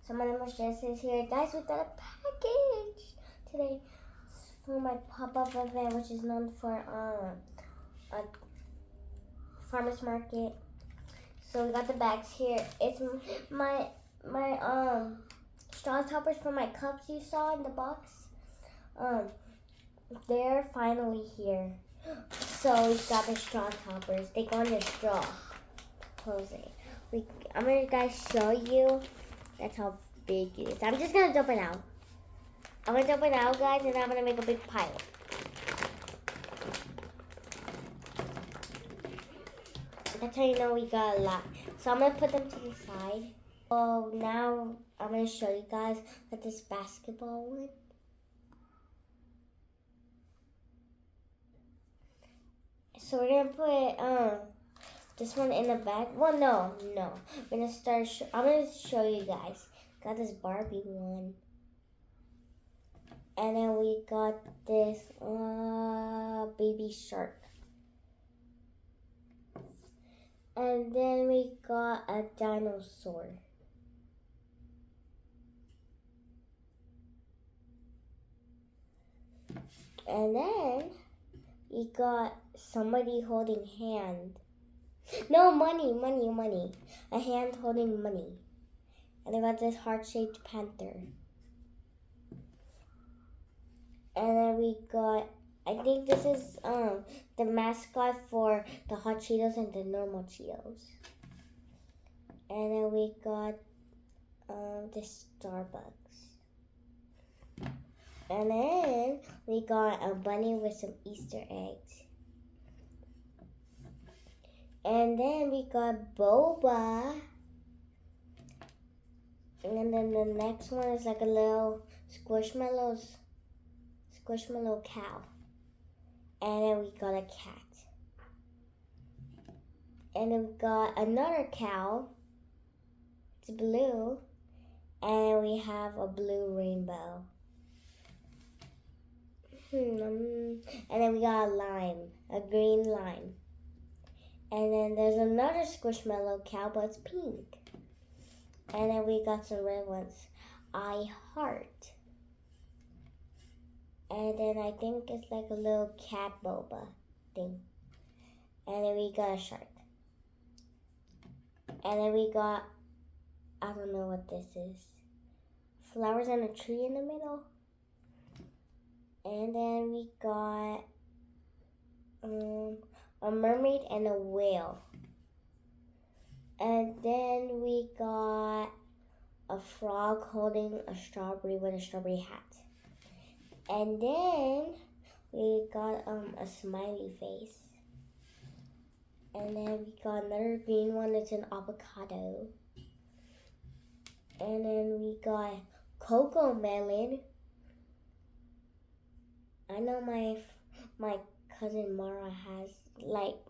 So my name is Jess is here. Guys, we got a package today for my pop-up event, which is known for a farmer's market. So we got the bags here. It's my straw toppers for my cups you saw in the box. They're finally here. So we got the straw toppers. They go on your straw. Closing. I'm gonna guys show you. That's how big it is. I'm just gonna dump it out. I'm gonna dump it out, guys, and I'm gonna make a big pile. That's how you know we got a lot. So I'm gonna put them to the side. Oh, now I'm gonna show you guys that this basketball one. So we're gonna put this one in the bag. Well, no. We're gonna start. I'm gonna show you guys. Got this Barbie one, and then we got this baby shark, and then we got a dinosaur. And then we got somebody holding hand. No, money. A hand holding money. And I got this heart-shaped panther. And then we got, I think this is the mascot for the hot Cheetos and the normal Cheetos. And then we got the Starbucks. And then we got a bunny with some Easter eggs. And then we got boba. And then the next one is like a little squishmallow cow. And then we got a cat. And then we got another cow. It's blue. And we have a blue rainbow. And then we got a lime, a green lime. And then there's another squishmallow cow, but it's pink. And then we got some red ones. I heart. And then I think it's like a little cat boba thing. And then we got a shark. And then we got, I don't know what this is. Flowers and a tree in the middle. And then we got a mermaid and a whale. And then we got a frog holding a strawberry with a strawberry hat. And then we got a smiley face. And then we got another green one that's an avocado. And then we got cocoa melon. I know my cousin Mara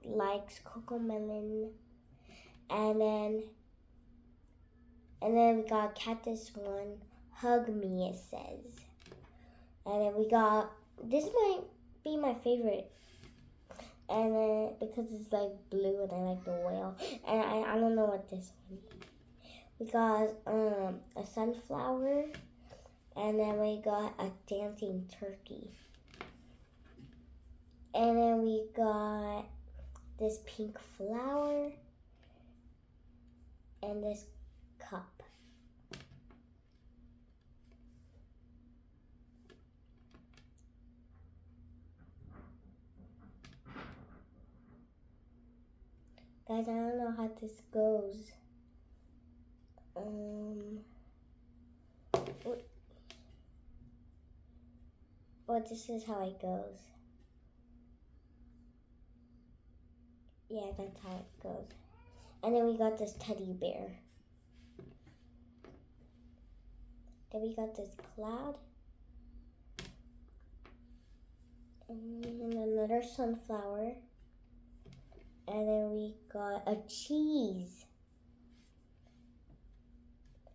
likes cocoa melon. And then we got cactus one. Hug me, it says. And then we got, this might be my favorite. And then because it's like blue and I like the whale. And I don't know what this one is. We got a sunflower. And then we got a dancing turkey. And then we got this pink flower and this cup. Guys, I don't know how this goes. Well, this is how it goes. Yeah, that's how it goes. And then we got this teddy bear. Then we got this cloud. And another sunflower. And then we got a cheese.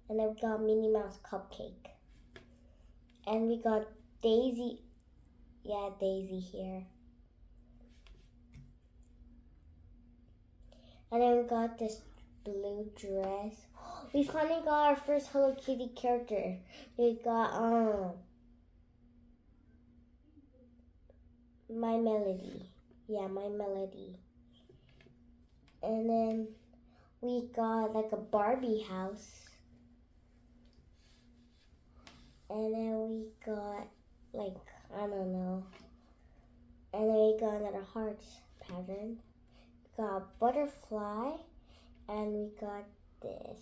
And then we got Minnie Mouse cupcake. And we got Daisy. Yeah, Daisy here. And then we got this blue dress. we finally got our first Hello Kitty character. We got My Melody. Yeah, My Melody. And then we got like a Barbie house. And then we got like, I don't know. And then we got another heart pattern. We got a butterfly. And we got this.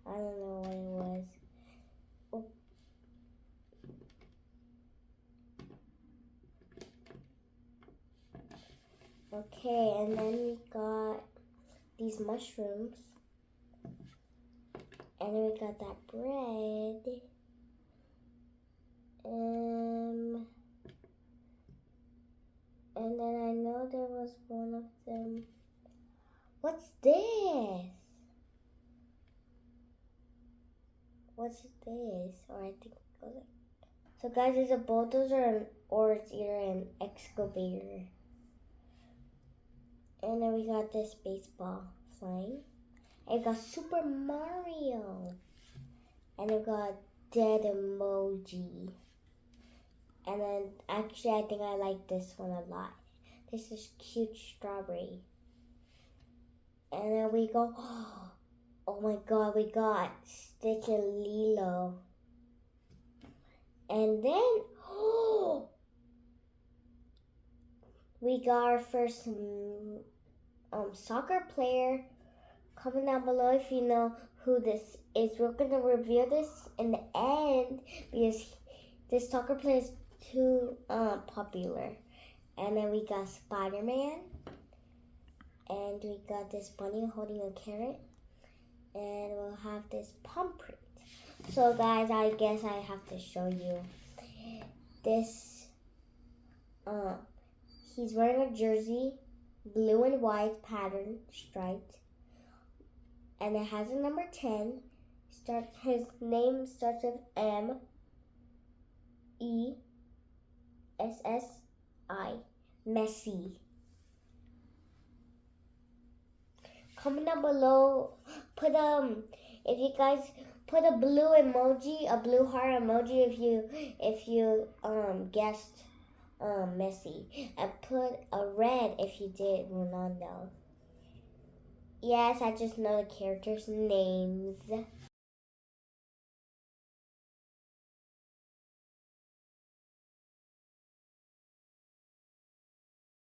I don't know what it was. Oh. Okay, and then we got these mushrooms. And then we got that bread. And then I know there was one of them. What's this? What's this? Or I think it goes like. So guys, it's a bulldozer or it's either an excavator. And then we got this baseball flying. And we got Super Mario. And we got dead emoji. And then actually I think I like this one a lot. This is cute strawberry. And then we go, oh my god, we got Stitch and Lilo. And then, we got our first soccer player. Comment down below if you know who this is. We're going to reveal this in the end because this soccer player is too popular. And then we got Spider-Man. And we got this bunny holding a carrot. And we'll have this palm print. So guys, I guess I have to show you this. He's wearing a jersey, blue and white pattern, striped. And it has a number 10. His name starts with M-E-S-S-I. Messi. Comment down below. Put if you guys put a blue emoji, a blue heart emoji if you guessed Messi, and put a red if you did Ronaldo. Yes, I just know the characters' names.